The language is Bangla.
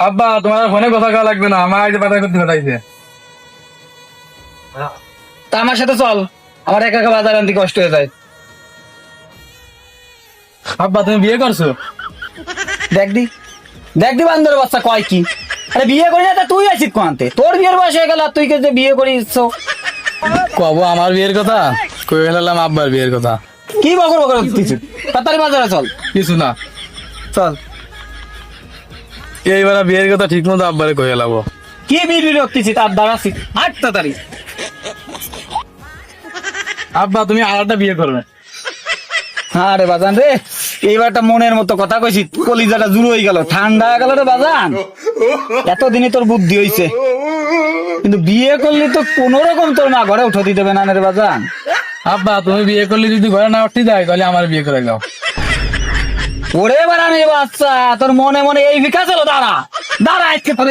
আব্বা তোমার ফোনে কথা কওয়া লাগবে না, আমার আইতে বাজার করতে পাঠাইছে। তা আমার সাথে চল, আমার একা একা বাজার আনতে কষ্ট হয়ে যায়। আব্বা তুমি বিয়ে করছো? দেখ দি বান্দর বাচ্চা কয় কি, আরে বিয়ে করি না তা তুই আছিস কোয়ান্তে, তোর বিয়ের বয়স হয়ে গেল আর তুই কে যে বিয়ে করিস? কব আমার বিয়ের কথা কই ফেলাম, আব্বার বিয়ের কথা। কি বকর বকর করতেছিস? তাড়াতাড়ি বাজারে চল। কিছু না, চল। এইবার বিয়ের কথা ঠিক মতো আব্বারে কই ফেলাবো। কি বিড়ি রক্তেছিস তার দাঁড়াচ্ছিস, হাট তাড়াতাড়ি। আব্বা তুমি আর একটা বিয়ে করবে? হ্যাঁ রে বাজান রে, এইবারটা মনের মতো কথা কইছিস, কলিজাটা জুড়ো হয়ে গেল, ঠান্ডা হয়ে গেল রে বাজান। এতদিনে তোর বুদ্ধি হইছে, কিন্তু বিয়ে করলে তো কোন রকম তোর মা ঘরে উঠে দিতে দেবে না রে বাজান। আব্বা তুমি বিয়ে করলে যদি ঘরে না উঠতে যায় তাহলে আমার বিয়ে করে দাও। ওরে বাড়ানে বাচ্চা, তোর মনে মনে এই বিকাশ হলো, দাঁড়া দাঁড়া আজকে তোর